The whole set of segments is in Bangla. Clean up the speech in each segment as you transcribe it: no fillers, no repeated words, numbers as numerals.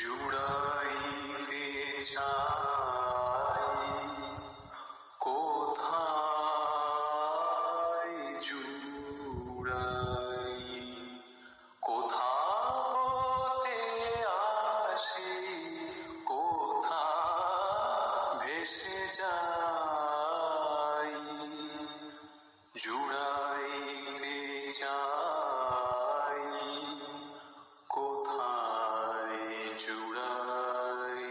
জুড়াইতে চাই কোথায় জুড়াই, কোথা হতে আসি, কোথা ভেসে যাই। জুড়াইতে চাই কোথায় জুড়াই।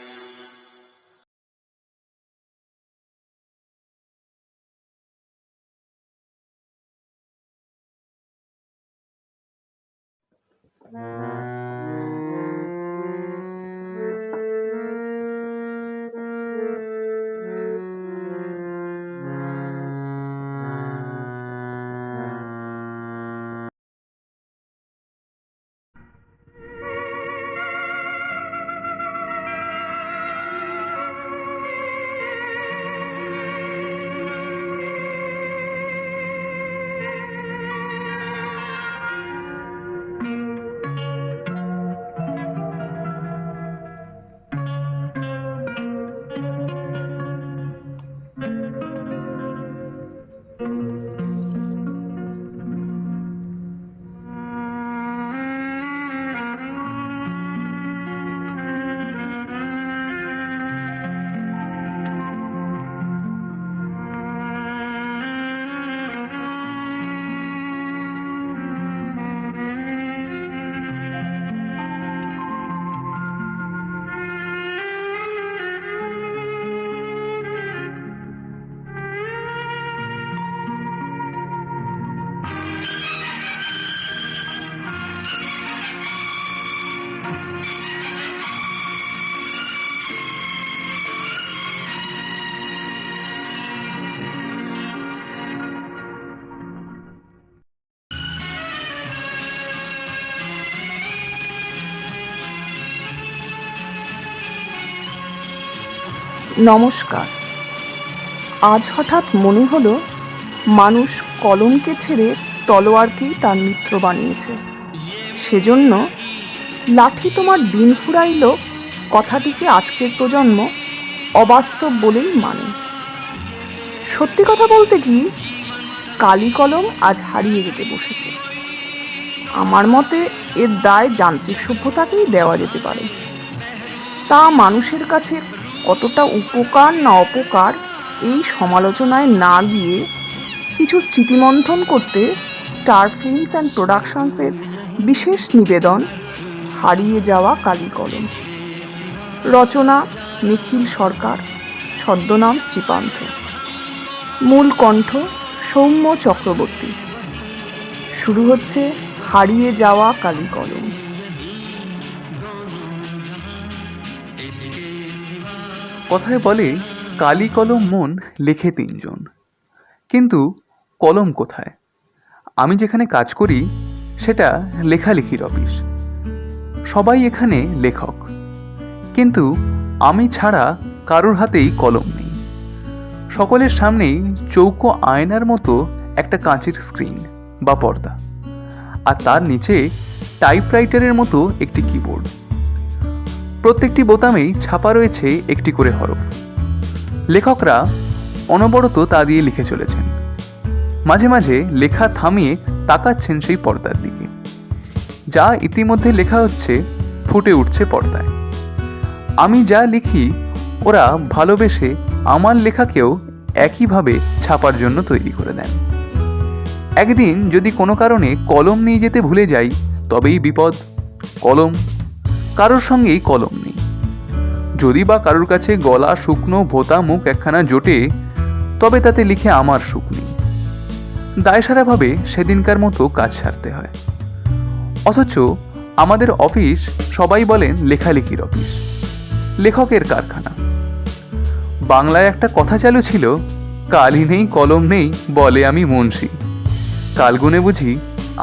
নমস্কার। আজ হঠাৎ মনে হলো মানুষ কলমকে ছেড়ে তলোয়ারকেই তার মিত্র বানিয়েছে। সেজন্য লাঠি তোমার দিন ফুরাইল কথাটিকে আজকের প্রজন্ম অবাস্তব বলেই মানে। সত্যি কথা বলতে কি, কালি কলম আজ হারিয়ে যেতে বসেছে। আমার মতে এর দায় যান্ত্রিক সভ্যতাকেই দেওয়া যেতে পারে। তা মানুষের কাছে কতটা উপকার না অপকার এই সমালোচনায় না গিয়ে কিছু স্মৃতিমন্থন করতে স্টার ফিল্মস অ্যান্ড প্রোডাকশনসের বিশেষ নিবেদন হারিয়ে যাওয়া কালি কলম। রচনা নিখিল সরকার, ছদ্মনাম শ্রীপান্থ। মূল কণ্ঠ সৌম্য চক্রবর্তী। শুরু হচ্ছে হারিয়ে যাওয়া কালি কলম। কথায় বলে কালি কলম মন লেখে তিনজন, কিন্তু কলম কোথায়? আমি যেখানে কাজ করি সেটা লেখালেখির অফিস। সবাই এখানে লেখক, কিন্তু আমি ছাড়া কারোর হাতেই কলম নেই। সকলের সামনেই চৌকো আয়নার মতো একটা কাঁচের স্ক্রিন বা পর্দা, আর তার নিচে টাইপরাইটারের মতো একটি কিবোর্ড। প্রত্যেকটি বোতামেই ছাপা রয়েছে একটি করে হরফ। লেখকরা অনবরত তা দিয়ে লিখে চলেছেন। মাঝে মাঝে লেখা থামিয়ে তাকাচ্ছেন সেই পর্দার দিকে। যা ইতিমধ্যে লেখা হচ্ছে ফুটে উঠছে পর্দায়। আমি যা লিখি ওরা ভালোবেসে আমার লেখাকেও একইভাবে ছাপার জন্য তৈরি করে দেন। একদিন যদি কোনো কারণে কলম নিয়ে যেতে ভুলে যাই তবেই বিপদ। কলম কারোর সঙ্গেই কলম নেই। যদি বা কারোর কাছে গলা শুকনো ভোতা মুখ একখানা জোটে, তবে তাতে লিখে আমার সুখ নেই। দায়সারাভাবে সেদিনকার মতো কাজ সারতে হয়। অথচ আমাদের অফিস সবাই বলেন লেখালেখির অফিস, লেখকের কারখানা। বাংলায় একটা কথা চালু ছিল, কালি নেই কলম নেই বলে আমি মুন্সি। কালগুনে বুঝি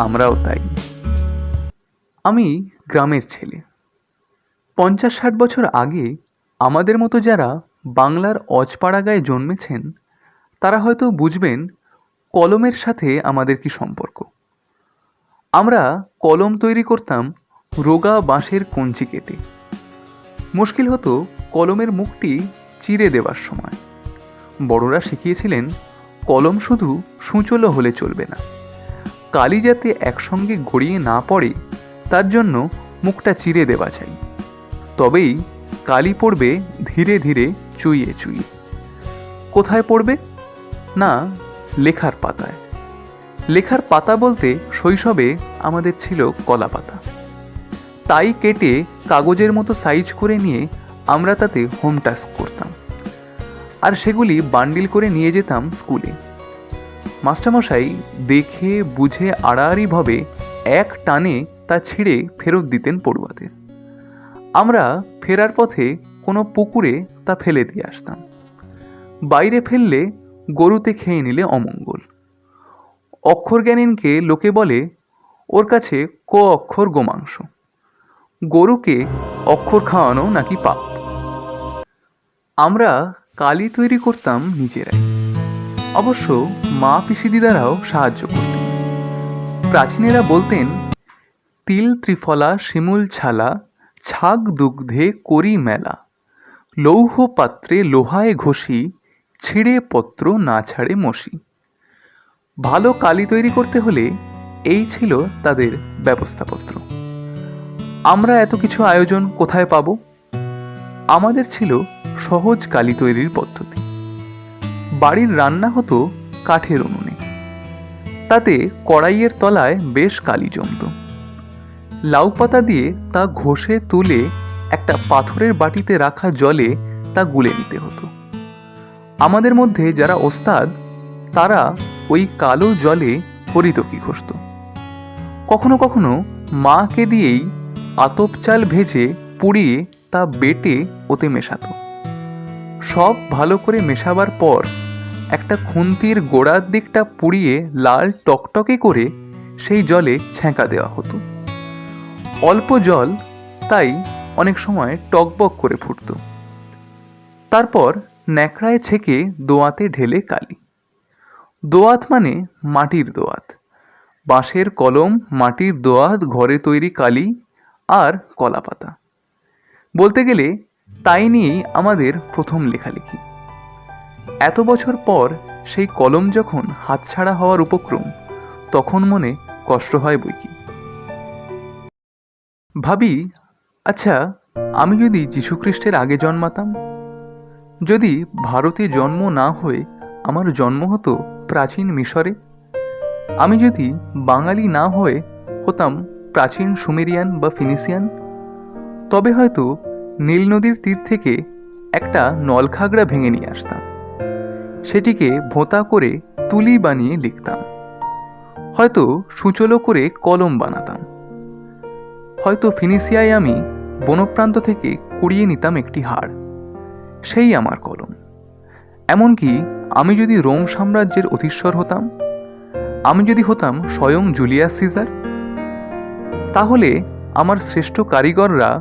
আমরাও তাই। আমি গ্রামের ছেলে। 50-60 বছর আগে আমাদের মতো যারা বাংলার অজপাড়া গায়ে জন্মেছেন তারা হয়তো বুঝবেন কলমের সাথে আমাদের কি সম্পর্ক। আমরা কলম তৈরি করতাম রোগা বাঁশের কঞ্চি কেটে। মুশকিল হতো কলমের মুখটি চিরে দেওয়ার সময়। বড়রা শিখিয়েছিলেন কলম শুধু সূচলো হলে চলবে না, কালি যাতে একসঙ্গে গড়িয়ে না পড়ে তার জন্য মুখটা চিরে দেওয়া চাই, তবেই কালি পড়বে ধীরে ধীরে চুইয়ে চুইয়ে। কোথায় পড়বে? না, লেখার পাতায়। লেখার পাতা বলতে শৈশবে আমাদের ছিল কলা পাতা, তাই কেটে কাগজের মতো সাইজ করে নিয়ে আমরা তাতে হোম টাস্ক করতাম, আর সেগুলি বান্ডিল করে নিয়ে যেতাম স্কুলে। মাস্টারমশাই দেখে বুঝে আড়াআড়িভাবে এক টানে তা ছিঁড়ে ফেরত দিতেন পড়ুয়াদের। আমরা ফেরার পথে কোনো পুকুরে তা ফেলে দিয়ে আসতাম। বাইরে ফেললে গরুতে খেয়ে নিলে অমঙ্গল। অক্ষরজ্ঞানীনকে লোকে বলে ওর কাছে ক অক্ষর গোমাংস। গরুকে অক্ষর খাওয়ানো নাকি পাপ। আমরা কালি তৈরি করতাম নিজেরাই, অবশ্য মা পিসি দিদারাও সাহায্য করতেন। প্রাচীনেরা বলতেন, তিল ত্রিফলা শিমুল ছালা, ছাগ দুগ্ধে করি মেলা, লৌহ পাত্রে লোহায় ঘষি, ছিঁড়ে পত্র না ছাড়ে মসি। ভালো কালি তৈরি করতে হলে এই ছিল তাদের ব্যবস্থাপত্র। আমরা এত কিছু আয়োজন কোথায় পাব? আমাদের ছিল সহজ কালি তৈরির পদ্ধতি। বাড়ির রান্না হতো কাঠের উনুনে, তাতে কড়াইয়ের তলায় বেশ কালি জমত। লাউ পাতা দিয়ে তা ঘষে তুলে একটা পাথরের বাটিতে রাখা জলে তা গুলে নিতে হতো। আমাদের মধ্যে যারা ওস্তাদ তারা ওই কালো জলে হরিতকি ঘষত। কখনো কখনো মাকে দিয়েই আতপ চাল ভেজে পুড়িয়ে তা বেটে ওতে মেশাতো। সব ভালো করে মেশাবার পর একটা খুন্তির গোড়ার দিকটা পুড়িয়ে লাল টকটকে করে সেই জলে ছ্যাঁকা দেওয়া হতো। অল্প জল, তাই অনেক সময় টকবক করে ফুটত। তারপর ন্যাকড়ায় ছেঁকে দোয়াতে ঢেলে কালি। দোয়াত মানে মাটির দোয়াত। বাঁশের কলম, মাটির দোয়াত, ঘরে তৈরি কালি আর কলা পাতা। বলতে গেলে তাই নিয়েই আমাদের প্রথম লেখালেখি। এত বছর পর সেই কলম যখন হাতছাড়া হওয়ার উপক্রম, তখন মনে কষ্ট হয় বইকি। ভাবি, আচ্ছা, আমি যদি যীশুখ্রিস্টের আগে জন্মাতাম, যদি ভারতে জন্ম না হয়ে আমার জন্ম হতো প্রাচীন মিশরে, আমি যদি বাঙালি না হয়ে হতাম প্রাচীন সুমেরিয়ান বা ফিনিসিয়ান, তবে হয়তো নীল নদীর তীর থেকে একটা নলখাগড়া ভেঙে নিয়ে আসতাম, সেটিকে ভোঁতা করে তুলি বানিয়ে লিখতাম। হয়তো সূচলো করে কলম বানাতাম। হয়তো ফিনিসিয়ায় আমি বনপ্রান্ত থেকে কুড়িয়ে নিতাম একটি হাড়, সেই আমার কলম। এমনকি আমি যদি রোম সাম্রাজ্যের অধীশ্বর হতাম, আমি যদি হতাম স্বয়ং জুলিয়াস সিজার, তাহলে আমার শ্রেষ্ঠ কারিগররা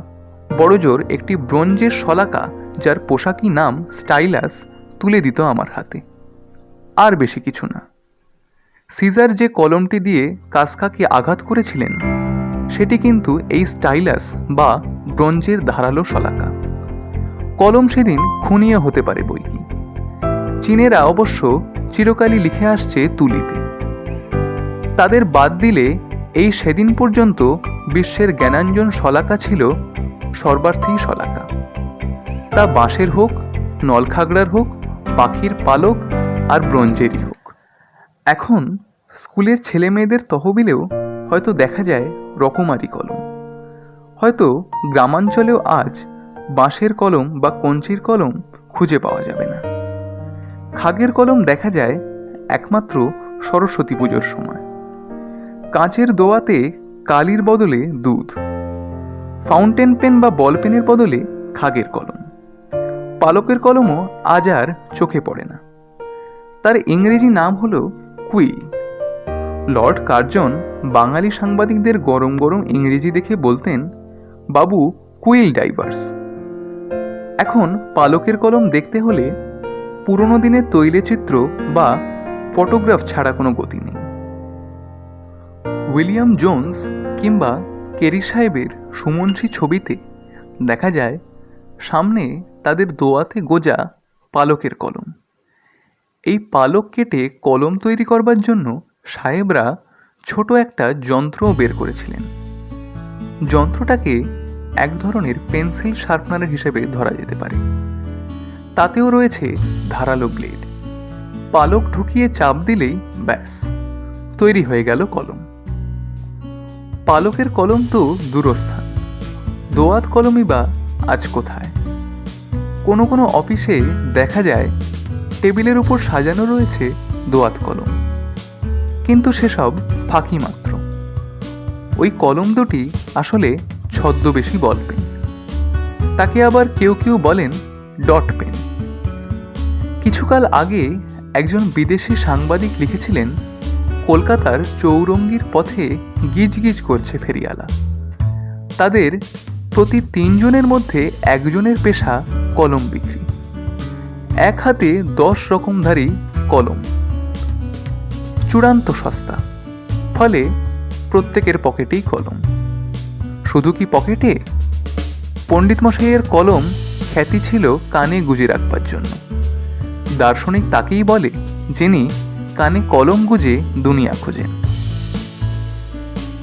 বড়জোর একটি ব্রোঞ্জের শলাকা, যার পোশাকি নাম স্টাইলাস, তুলে দিত আমার হাতে। আর বেশি কিছু না। সিজার যে কলমটি দিয়ে কাসকাকে আঘাত করেছিলেন, সেটি কিন্তু এই স্টাইলাস বা ব্রোঞ্জের ধারালো শলাকা। কলম সেদিন খুনিয়ে হতে পারে বইকি। চীনেরা অবশ্য চিরকালই লিখে আসছে তুলিতে। তাদের বাদ দিলে এই সেদিন পর্যন্ত বিশ্বের জ্ঞানাঞ্জন শলাকা ছিল সর্বার্থেই শলাকা। তা বাঁশের হোক, নলখাগড়ার হোক, পাখির পালক আর ব্রোঞ্জেরই হোক। এখন স্কুলের ছেলে মেয়েদের তহবিলেও হয়তো দেখা যায় রকমারি কলম। হয়তো গ্রামাঞ্চলেও আজ বাঁশের কলম বা কঞ্চির কলম খুঁজে পাওয়া যাবে না। খাগের কলম দেখা যায় একমাত্র সরস্বতী পুজোর সময়। কাঁচের দোয়াতে কালির বদলে দুধ। ফাউন্টেন পেন বা বল পেনের বদলে খাগের কলম। পালকের কলমও আজ আর চোখে পড়ে না। তার ইংরেজি নাম হল কুইল। লর্ড কার্জন বাঙালি সাংবাদিকদের গরম গরম ইংরেজি দেখে বলতেন, বাবু কুইল ডাইভার্স। এখন পালকের কলম দেখতে হলে পুরনো দিনের তৈলচিত্র বা ফটোগ্রাফ ছাড়া কোনো গতি নেই। উইলিয়াম জোন্স কিংবা কেরি সাহেবের সুমনসী ছবিতে দেখা যায় সামনে তাদের দোয়াতে গোজা পালকের কলম। এই পালক কেটে কলম তৈরি করবার জন্য সাহেবরা ছোট একটা যন্ত্রও বের করেছিলেন। যন্ত্রটাকে এক ধরনের পেন্সিল শার্পনার হিসেবে ধরা যেতে পারে। তাতেও রয়েছে ধারালো ব্লেড। পালক ঢুকিয়ে চাপ দিলেই ব্যাস তৈরি হয়ে গেল কলম। পালকের কলম তো দূরস্থান, দোয়াত কলমই বা আজ কোথায়? কোনো কোনো অফিসে দেখা যায় টেবিলের উপর সাজানো রয়েছে দোয়াত কলম, কিন্তু সেসব ফাঁকি মাত্র। ওই কলম দুটি আসলে ছদ্মবেশী বল পেন। তাকে আবার কেউ কেউ বলেন ডট পেন। কিছুকাল আগে একজন বিদেশি সাংবাদিক লিখেছিলেন, কলকাতার চৌরঙ্গির পথে গিজগিজ করছে ফেরিওয়ালা। তাদের প্রতি 3 জনের মধ্যে একজনের পেশা কলম বিক্রি। এক হাতে 10 রকমধারী কলম, চূড়ান্ত সস্তা, ফলে প্রত্যেকের পকেটেই কলম। শুধু কি পকেটে? পণ্ডিত মশাইয়ের কলম খ্যাতি ছিল কানে গুজে রাখবার জন্য। দার্শনিক তাকেই বলে যিনি কানে কলম গুজে দুনিয়া খোঁজেন।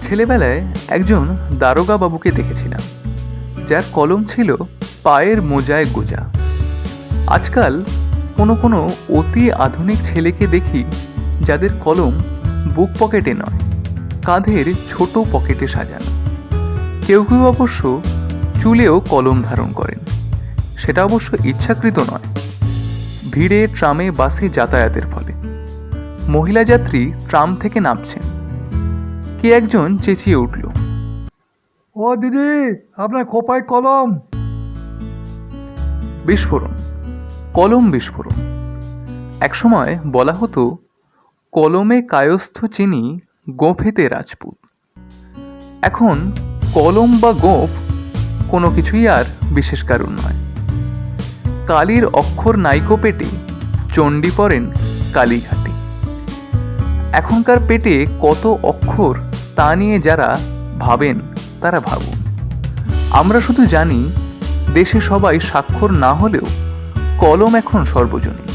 ছেলেবেলায় একজন দারোগা বাবুকে দেখেছিলাম, যার কলম ছিল পায়ের মোজায় গোজা। আজকাল কোনো কোনো অতি আধুনিক ছেলেকে দেখি যাদের কলম বুক পকেটে নয়, কাঁধের ছোট পকেটে সাজানো। কেউ কেউ অবশ্য চুলেও কলম ধারণ করেন। সেটা অবশ্য ইচ্ছাকৃত নয়, ভিড়ে ট্রামে বাসে যাতায়াতের ফলে। মহিলা যাত্রী ট্রাম থেকে নামছেন, কে একজন চেঁচিয়ে উঠল, ও দিদি, আপনার খোপায় কলম। বিস্ফোরণ, কলম বিস্ফোরণ। একসময় বলা হতো, কলমে কায়স্থ চিনি, গোঁফেতে রাজপুত। এখন কলম বা গোঁফ কোনো কিছুই আর বিশেষ কারণ নয়। কালীর অক্ষর নাইকো পেটে, চণ্ডী পড়েন কালীঘাটে। এখনকার পেটে কত অক্ষর তা নিয়ে যারা ভাবেন তারা ভাবুন। আমরা শুধু জানি দেশে সবাই স্বাক্ষর না হলেও কলম এখন সর্বজনীন।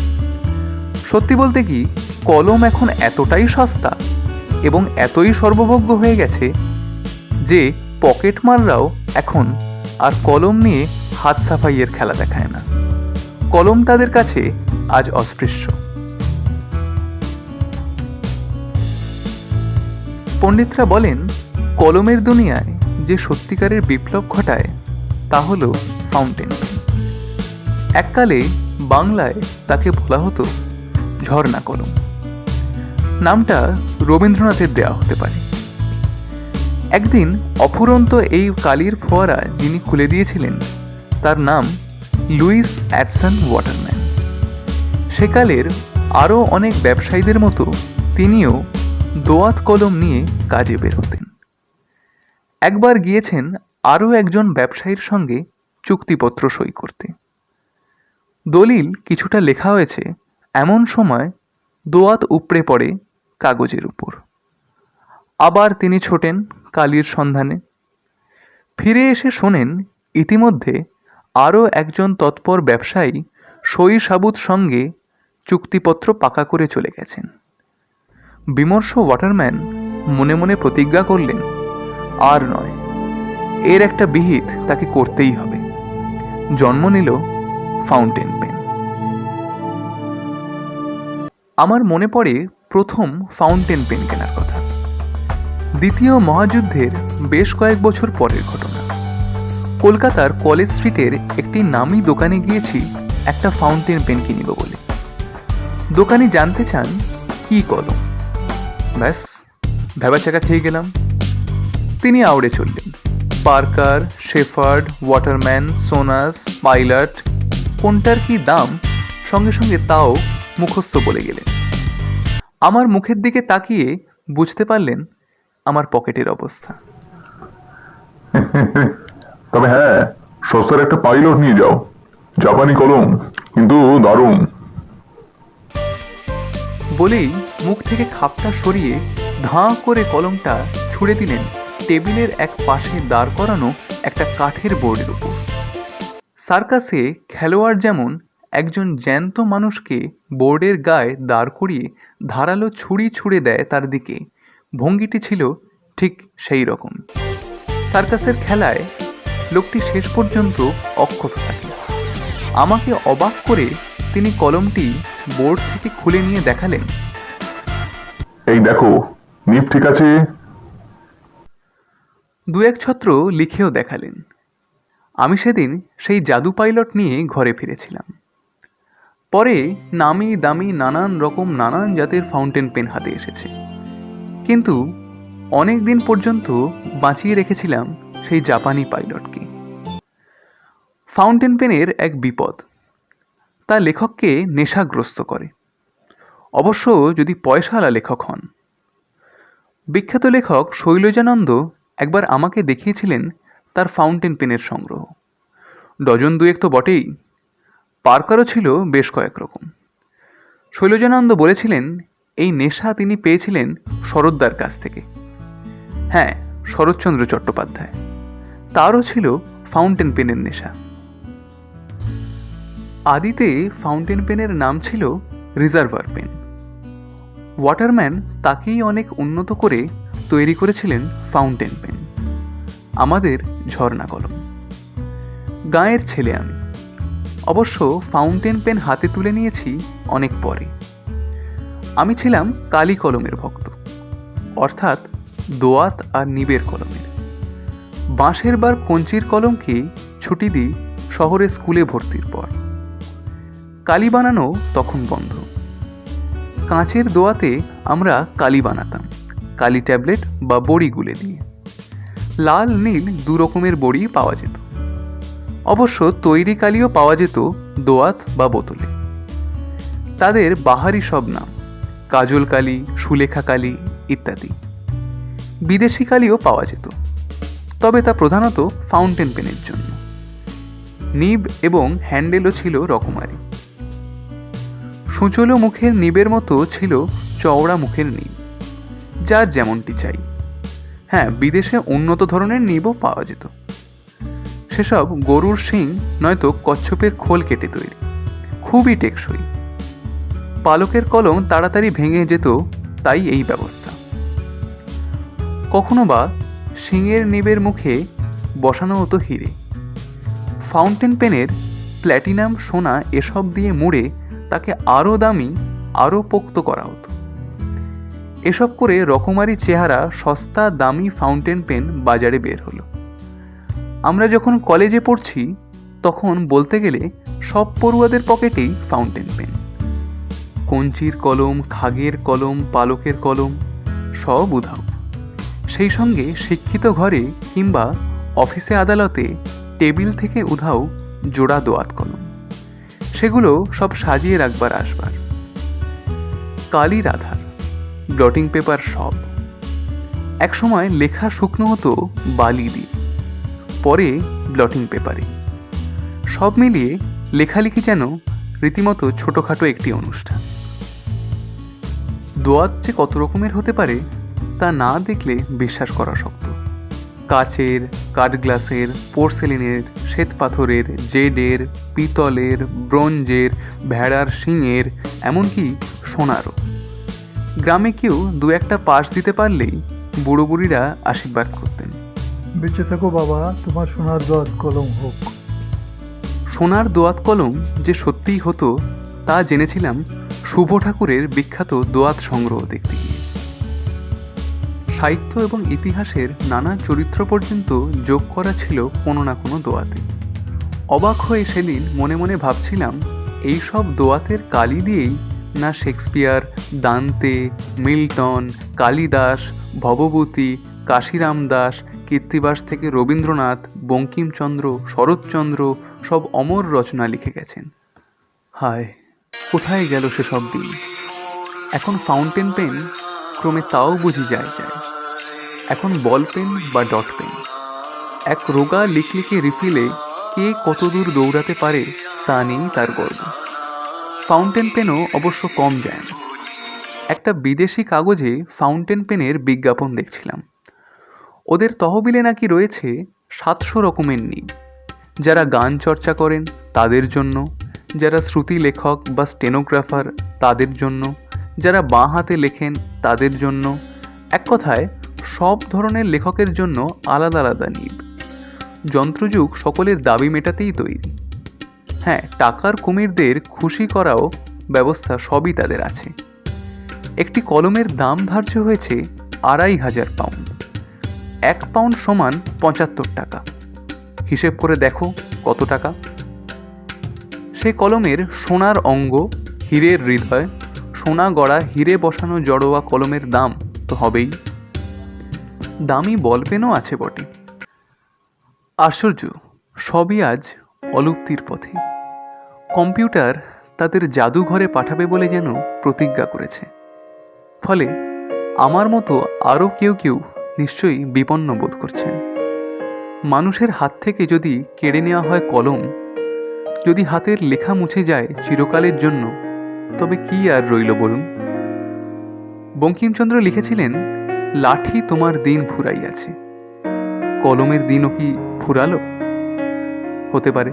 সত্যি বলতে কি, কলম এখন এতটাই সস্তা এবং এতই সর্বভোগ্য হয়ে গেছে যে পকেটমাররাও এখন আর কলম নিয়ে হাত সাফাইয়ের খেলা দেখায় না। কলম তাদের কাছে আজ অস্পৃশ্য। পণ্ডিতরা বলেন, কলমের দুনিয়ায় যে সত্যিকারের বিপ্লব ঘটায় তা হল ফাউন্টেন পেন। এককালে বাংলায় তাকে বলা হতো ঝর্ণা কলম। নামটা রবীন্দ্রনাথের দেওয়া হতে পারে। একদিন অফুরন্ত এই কালির ফোয়ারা যিনি খুলে দিয়েছিলেন তার নাম লুইস অ্যাডসন ওয়াটারম্যান। সেকালের আরও অনেক ব্যবসায়ীদের মতো তিনিও দোয়াত কলম নিয়ে কাজে বের হতেন। একবার গিয়েছেন আরও একজন ব্যবসায়ীর সঙ্গে চুক্তিপত্র সই করতে। দলিল কিছুটা লেখা হয়েছে, এমন সময় দোয়াত উপড়ে পড়ে কাগজের উপর। আবার তিনি ছোটেন কালির সন্ধানে। ফিরে এসে শোনেন ইতিমধ্যে আরও একজন তৎপর ব্যবসায়ী সই সাবুত সঙ্গে চুক্তিপত্র পাকা করে চলে গেছেন। বিমর্ষ ওয়াটারম্যান মনে মনে প্রতিজ্ঞা করলেন, আর নয়, এর একটা বিহিত তাকে করতেই হবে। জন্ম নিল ফাউন্টেন পেন। আমার মনে পড়ে প্রথম ফাউন্টেন পেন কেনার কথা। দ্বিতীয় মহাযুদ্ধের বেশ কয়েক বছর পরের ঘটনা। কলকাতার কলেজ স্ট্রিটের একটি নামী দোকানে গিয়েছি একটা ফাউন্টেন পেন কিনিব বলে। দোকানি জানতে চান কি কলম। ব্যাস, ভেবাচাকা খেয়ে গেলাম। তিনি আউড়ে চললেন, পার্কার, শেফার্ড, ওয়াটারম্যান, সোনাস, পাইলট, কোনটার কি দাম সঙ্গে সঙ্গে তাও মুখস্থ বলে গেলেন। আমার মুখের দিকে তাকিয়ে বুঝতে পারলেন আমার পকেটের অবস্থা। তবে হ্যাঁ, সস্তার একটা পাইলট নিয়ে যাও, জাপানি কলম, কিন্তু দারুণ। বলেই মুখ থেকে খাপটা সরিয়ে ধাঁ করে কলমটা ছুঁড়ে দিলেন টেবিলের এক পাশে দাঁড় করানো একটা কাঠের বোর্ডের উপর। সার্কাসে খেলোয়াড় যেমন একজন জ্যান্ত মানুষকে বোর্ডের গায়ে দাঁড় করিয়ে ধারালো ছুরি ছুঁড়ে দেয় তার দিকে, ভঙ্গিটি ছিল ঠিক সেই রকম। সার্কাসের খেলায় লোকটি শেষ পর্যন্ত অক্ষত থাকে। আমাকে অবাক করে তিনি কলমটি বোর্ড থেকে খুলে নিয়ে দেখালেন। এই দেখো, নিপ ঠিক আছে। দু এক ছত্র লিখেও দেখালেন। আমি সেদিন সেই জাদু পাইলট নিয়ে ঘরে ফিরেছিলাম। পরে নামি দামি নানান জাতের ফাউন্টেন পেন হাতে এসেছে, কিন্তু অনেক দিন পর্যন্ত বাঁচিয়ে রেখেছিলাম সেই জাপানি পাইলটকে। ফাউন্টেন পেনের এক বিপদ, তা লেখককে নেশাগ্রস্ত করে, অবশ্য যদি পয়সাওয়ালা লেখক হন। বিখ্যাত লেখক শৈলজানন্দ একবার আমাকে দেখিয়েছিলেন তার ফাউন্টেন পেনের সংগ্রহ। ডজন দুয়েক তো বটেই, পার্কারও ছিল বেশ কয়েক রকম। শৈলজানন্দ বলেছিলেন এই নেশা তিনি পেয়েছিলেন শরৎদার কাছ থেকে। হ্যাঁ, শরৎচন্দ্র চট্টোপাধ্যায়, তারও ছিল ফাউন্টেন পেনের নেশা। আদিতে ফাউন্টেন পেনের নাম ছিল রিজার্ভার পেন। ওয়াটারম্যান তাকেই অনেক উন্নত করে তৈরি করেছিলেন ফাউন্টেন পেন, আমাদের ঝর্ণা কলম। গাঁয়ের ছেলে আমি, অবশ্য ফাউন্টেন পেন হাতে তুলে নিয়েছি অনেক পরে। আমি ছিলাম কালি কলমের ভক্ত, অর্থাৎ দোয়াত আর নিবের কলমের। বাঁশের বার কঞ্চির কলমকে ছুটি দিই শহরে স্কুলে ভর্তির পর। কালি বানানো তখন বন্ধ। কাঁচের দোয়াতে আমরা কালি বানাতাম, কালি ট্যাবলেট বা বড়ি গুলে দিয়ে। লাল নীল দু রকমের বড়ি পাওয়া যেত, অবশ্য তৈরি কালিও পাওয়া যেত দোয়াত বা বোতলে। তাদের বাহারি সব নাম, কাজল কালি, সুলেখা কালি ইত্যাদি। বিদেশি কালিও পাওয়া যেত, তবে তা প্রধানত ফাউন্টেন পেনের জন্য। নিব এবং হ্যান্ডেলও ছিল রকমারি। সুচলো মুখের নিবের মতো ছিল চওড়া মুখের নিব, যার যেমনটি চাই। হ্যাঁ, বিদেশে উন্নত ধরনের নিবও পাওয়া যেত, সেসব গরুর শিং নয়তো কচ্ছপের খোল কেটে তৈরি, খুবই টেকসই। পালকের কলম তাড়াতাড়ি ভেঙে যেত, তাই এই ব্যবস্থা। কখনো বা শিঙের নিবের মুখে বসানো হতো হিরে। ফাউন্টেন পেনের প্ল্যাটিনাম, সোনা এসব দিয়ে মুড়ে তাকে আরও দামি, আরও পোক্ত করা হতো। এসব করে রকমারি চেহারা সস্তা দামি ফাউন্টেন পেন বাজারে বের হলো। আমরা যখন কলেজে পড়ছি তখন বলতে গেলে সব পড়ুয়াদের পকেটেই ফাউন্টেন পেন। কঞ্চির কলম, খাগের কলম, পালকের কলম সব উধাও। সেই সঙ্গে শিক্ষিত ঘরে কিংবা অফিসে আদালতে টেবিল থেকে উধাও জোড়া দোয়াত কলম, সেগুলো সব সাজিয়ে রাখবার আসবার। কালির আধার, ব্লটিং পেপার সব। একসময় লেখা শুকনো হতো বালি দিয়ে, পরে ব্লটিং পেপারে। সব মিলিয়ে লেখালেখি যেন রীতিমতো ছোটোখাটো একটি অনুষ্ঠান। দোয়াত যে কত রকমের হতে পারে তা না দেখলে বিশ্বাস করা শক্ত। কাচের, কাঠগ্লাসের, পোর্সেলিনের, শ্বেত পাথরের, জেডের, পিতলের, ব্রোঞ্জের, ভেড়ার শিঙের, এমনকি সোনারও। গ্রামে কেউ দু একটা পাশ দিতে পারলেই বুড়ো বুড়িরা আশীর্বাদ করতেন, বেঁচে থাকো বাবা, তোমার সোনার দোয়াত কলম হোক। সোনার দোয়াত কলম যে সত্যিই হতো তা জেনেছিলাম শুভ ঠাকুরের বিখ্যাত দোয়াত সংগ্রহ দেখতে গিয়ে। সাহিত্য এবং ইতিহাসের নানা চরিত্র পর্যন্ত যোগ করা ছিল কোনো না কোনো দোয়াতে। অবাক হয়ে সেদিন মনে মনে ভাবছিলাম, এই সব দোয়াতের কালি দিয়েই না শেক্সপিয়ার, দান্তে, মিল্টন, কালিদাস, ভবভূতি, কাশিরাম দাস, কীর্তিবাস থেকে রবীন্দ্রনাথ, বঙ্কিমচন্দ্র, শরৎচন্দ্র সব অমর রচনা লিখে গেছেন। হায়, কোথায় গেল সেসব দিন! এখন ফাউন্টেন পেন ক্রমে তাও বুঝি যায়। এখন বল পেন বা ডট পেন। এক রোগা লিকলিকে রিফিলে কে কতদূর দৌড়াতে পারে তা নিয়েই তার গর্ব। ফাউন্টেন পেনও অবশ্য কম যায় না। একটা বিদেশি কাগজে ফাউন্টেন পেনের বিজ্ঞাপন দেখছিলাম। ওদের তহবিলে নাকি রয়েছে 700 রকমের নিব, যারা গান চর্চা করেন তাদের জন্য, যারা শ্রুতি লেখক বা স্টেনোগ্রাফার তাদের জন্য, যারা বাঁ হাতে লেখেন তাদের জন্য, এক কথায় সব ধরনের লেখকের জন্য আলাদা আলাদা নিব। যন্ত্রযুগ সকলের দাবি মেটাতেই তৈরি। হ্যাঁ, টাকার কুমিরদের খুশি করাও ব্যবস্থা সবই তাদের আছে। একটি কলমের দাম ধার্য হয়েছে 2500 পাউন্ড। 1 পাউন্ড সমান 75 টাকা। হিসেব করে দেখো কত টাকা। সে কলমের সোনার অঙ্গ, হীরের হৃদয়, সোনা গড়া হিরে বসানো জড়োয়া কলমের দাম তো হবেই। দামি বলপেনও আছে বটে। আশ্চর্য, সবই আজ অলুপ্তির পথে। কম্পিউটার তাদের জাদুঘরে পাঠাবে বলে যেন প্রতিজ্ঞা করেছে। ফলে আমার মতো আরও কেউ কেউ নিশ্চয়ই বিপন্ন বোধ করছেন। মানুষের হাত থেকে যদি কেড়ে নেওয়া হয় কলম, যদি হাতের লেখা মুছে যায় চিরকালের জন্য, তবে কি আর রইল বলুন? বঙ্কিমচন্দ্র লিখেছিলেন, লাঠি তোমার দিন ফুরাইয়াছে, কলমের দিনও কি ফুরালো? হতে পারে,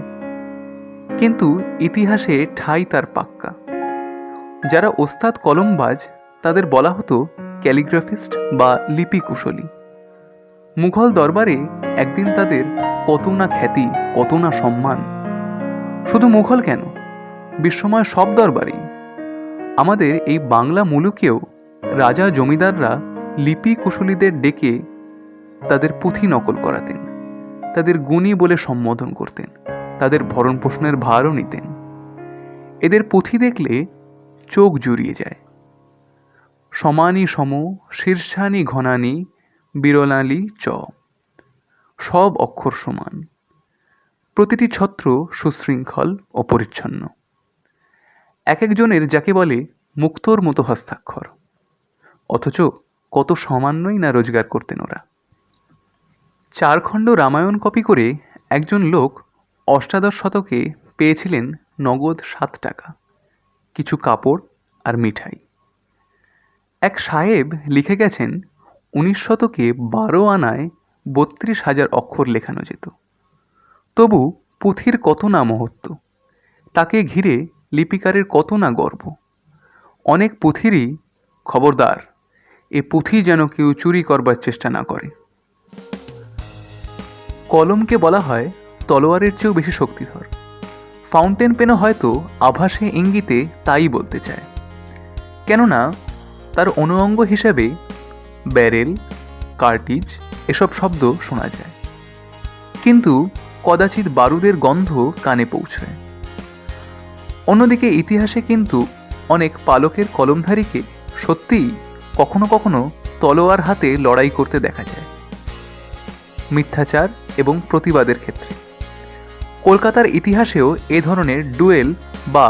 কিন্তু ইতিহাসে ঠাঁই তার পাক্কা। যারা ওস্তাদ কলমবাজ তাদের বলা হতো ক্যালিগ্রাফিস্ট বা লিপি কুশলী। মুঘল দরবারে একদিন তাদের কত না খ্যাতি, কত না সম্মান। শুধু মুঘল কেন, বিশ্বময় সব দরবারেই। আমাদের এই বাংলা মুলুকেও রাজা জমিদাররা লিপি কুশলীদের ডেকে তাদের পুঁথি নকল করাতেন, তাদের গুণী বলে সম্বোধন করতেন, তাদের ভরণ পোষণের ভারও নিতেন। এদের পুঁথি দেখলে চোখ জুড়িয়ে যায়। সমানি সম, শীর্ষানি ঘনানি, বিরলালি চ, সব অক্ষর সমান, প্রতিটি ছত্র সুশৃঙ্খল ও পরিচ্ছন্ন। এক একজনের যাকে বলে মুক্তোর মতো হস্তাক্ষর, অথচ কত সামান্যই না রোজগার করতেন ওরা। 4 খণ্ড রামায়ণ কপি করে একজন লোক অষ্টাদশ শতকে পেয়েছিলেন নগদ 7 টাকা, কিছু কাপড় আর মিঠাই। এক সাহেব লিখে গেছেন 19 শতকে 12 আনায় 32,000 অক্ষর লেখানো যেত। তবু পুঁথির কত না মহত্ব, তাকে ঘিরে লিপিকারের কত না গর্ব। অনেক পুঁথিরই খবরদার, এ পুঁথি যেন কেউ চুরি করবার চেষ্টা না করে। কলমকে বলা হয় তলোয়ারের চেয়েও বেশি শক্তিধর। ফাউন্টেন পেনও হয়তো আভাসে ইঙ্গিতে তাই বলতে চায়, কেননা তার অনুঅঙ্গ হিসেবে ব্যারেল, কার্টিজ এসব শব্দ শোনা যায়, কিন্তু কদাচিৎ বারুদের গন্ধ কানে পৌঁছয়। অন্যদিকে ইতিহাসে কিন্তু অনেক পালকের কলমধারীকে সত্যিই কখনো কখনো তলোয়ার হাতে লড়াই করতে দেখা যায়, মিথ্যাচার এবং প্রতিবাদের ক্ষেত্রে। কলকাতার ইতিহাসেও এ ধরনের ডুয়েল বা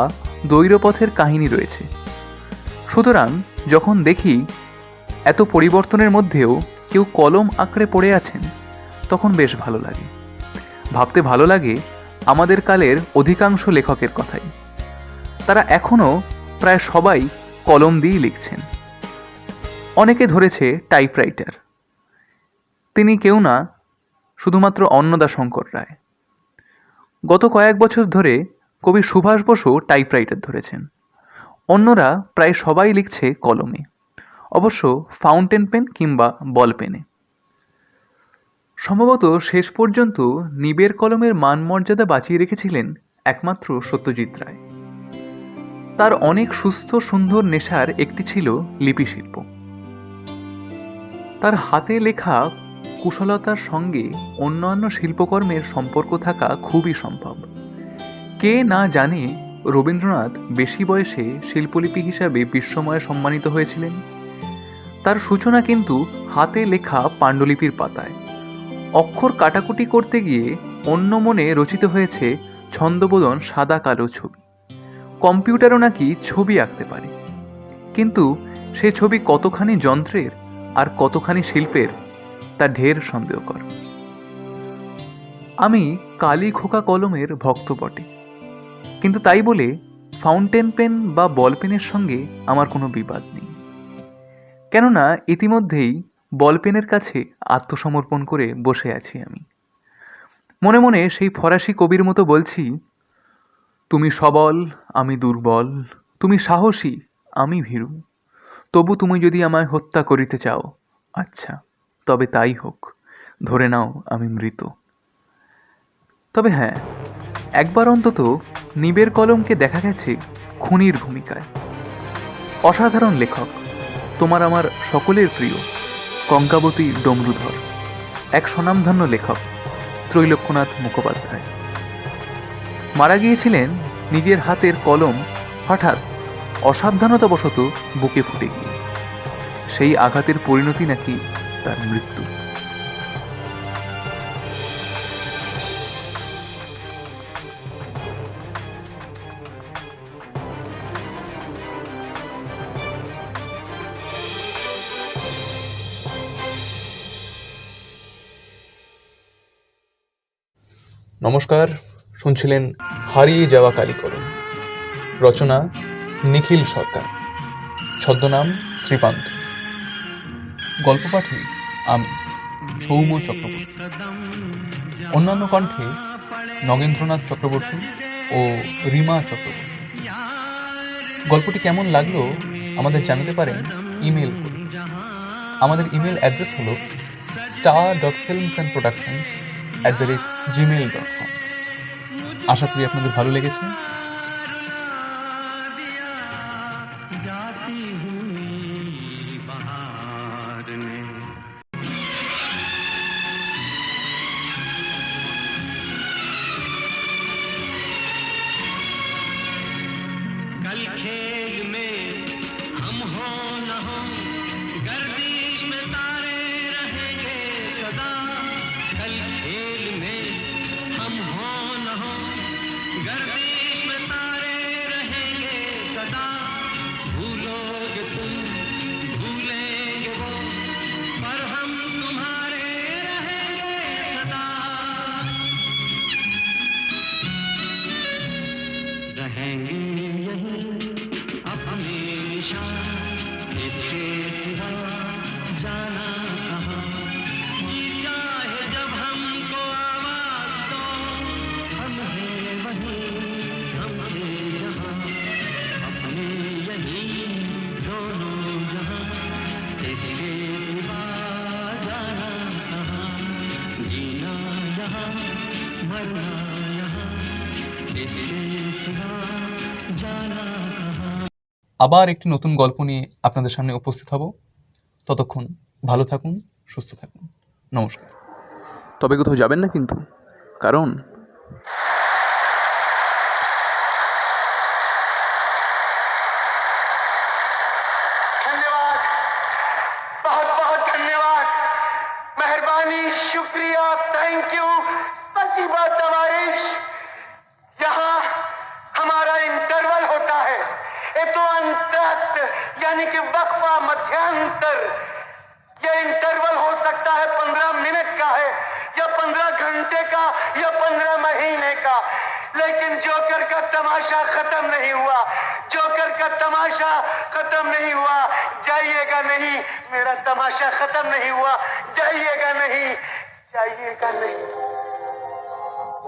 দ্বৈরপথের কাহিনী রয়েছে। সুতরাং যখন দেখি এত পরিবর্তনের মধ্যেও কেউ কলম আঁকড়ে পড়ে আছেন, তখন বেশ ভালো লাগে। ভাবতে ভালো লাগে আমাদের কালের অধিকাংশ লেখকের কথাই। তারা এখনও প্রায় সবাই কলম দিয়েই লিখছেন। অনেকে ধরেছে টাইপরাইটার। তিনি কেউ না, শুধুমাত্র অন্নদাশঙ্কর রায়। গত কয়েক বছর ধরে কবি সুভাষ বসু টাইপরাইটার ধরেছেন। অন্যরা প্রায় সবাই লিখছে কলমে, অবশ্য ফাউন্টেন পেন কিংবা বল পেনে। সম্ভবত শেষ পর্যন্ত নিবের কলমের মান মর্যাদা বাঁচিয়ে রেখেছিলেন একমাত্র সত্যজিৎ রায়। তার অনেক সুস্থ সুন্দর নেশার একটি ছিল লিপিশিল্প। তার হাতে লেখা কুশলতার সঙ্গে অন্যান্য শিল্পকর্মের সম্পর্ক থাকা খুবই সম্ভব। কে না জানে রবীন্দ্রনাথ বেশি বয়সে শিল্পলিপি হিসাবে বিশ্বময়ে সম্মানিত হয়েছিলেন। তার সূচনা কিন্তু হাতে লেখা পাণ্ডুলিপির পাতায়। অক্ষর কাটাকুটি করতে গিয়ে অন্য মনে রচিত হয়েছে ছন্দবোধন সাদা কালো ছবি। কম্পিউটারও নাকি ছবি আঁকতে পারে, কিন্তু সে ছবি কতখানি যন্ত্রের আর কতখানি শিল্পের তা ঢের সন্দেহকর। আমি কালি খোকা কলমের ভক্ত বটে, কিন্তু তাই বলে ফাউন্টেন পেন বা বল পেনের সঙ্গে আমার কোনো বিবাদ নেই। কেননা ইতিমধ্যেই বল পেনের কাছে আত্মসমর্পণ করে বসে আছি আমি। মনে মনে সেই ফরাসি কবির মতো বলছি, তুমি সবল, আমি দুর্বল, তুমি সাহসী, আমি ভীরু, তবু তুমি যদি আমায় হত্যা করিতে চাও, আচ্ছা, তবে তাই হোক, ধরে নাও আমি মৃত। তবে হ্যাঁ, একবার অন্তত নিবের কলমকে দেখা গেছে খুনির ভূমিকায়। অসাধারণ লেখক, তোমার আমার সকলের প্রিয় কঙ্কাবতী ডমরুধর, এক স্বনামধন্য লেখক ত্রৈলোক্যনাথ মুখোপাধ্যায় মারা গিয়েছিলেন নিজের হাতের কলম হঠাৎ অসাবধানতাবশত বুকে ফুটে গিয়ে। সেই আঘাতের পরিণতি নাকি তার মৃত্যু। নমস্কার, শুনছিলেন হারিয়ে যাওয়া কালিকলম, রচনা নিখিল সরকার, ছদ্মনাম শ্রীপান্ত। গল্প পাঠে আমি সৌম চক্রবর্তী, অন্যান্য কণ্ঠে নগেন্দ্রনাথ চক্রবর্তী ও রিমা চক্রবর্তী। গল্পটি কেমন লাগলো আমাদের জানাতে পারেন ইমেল করে। আমাদের ইমেল অ্যাড্রেস হলো star.filmsandproductions@gmail.com। আশা করি আপনাদের ভালো লেগেছে। कल खेल में हम हो न हो, गर्दिश में तारे रहेंगे सदा। कल खेल में हम हो न हो, गर्दिश में तारे रहेंगे सदा। भूलोगे तुम, भूलेंगे वो, पर हम तुम्हारे रहेंगे सदा। रहेंगे यही अपने निशान, इसके सिवा जाना कहाँ। जी चाहे जब हमको आवाज दो, हम हैं वहीं, हम थे जहाँ, अपने यही दोनों जहाँ। इसके सिवा जाना कहाँ, जीना यहाँ, मरना यहाँ, इसके सिवा जाना कहाँ। আবার একটি নতুন গল্প নিয়ে আপনাদের সামনে উপস্থিত হব। ততক্ষণ ভালো থাকুন, সুস্থ থাকুন। নমস্কার। তবে কোথাও যাবেন না কিন্তু, কারণ धन्यवाद, बहुत बहुत धन्यवाद, मेहरबानी, शुक्रिया, थैंक यू, स्पसीबा तवारिश। यहाँ हमारा इंटरवल होता है, ये तो अंतरक्त यानी कि वक्फा, मध्यांतर। ये इंटरवल हो सकता है 15 मिनट का है, या 15 घंटे का, या 15 महीने का, लेकिन जोकर का तमाशा खत्म नहीं हुआ। जोकर का तमाशा खत्म नहीं हुआ। जाइएगा नहीं, मेरा तमाशा खत्म नहीं हुआ। जाइएगा नहीं, जाइएगा नहीं। ओ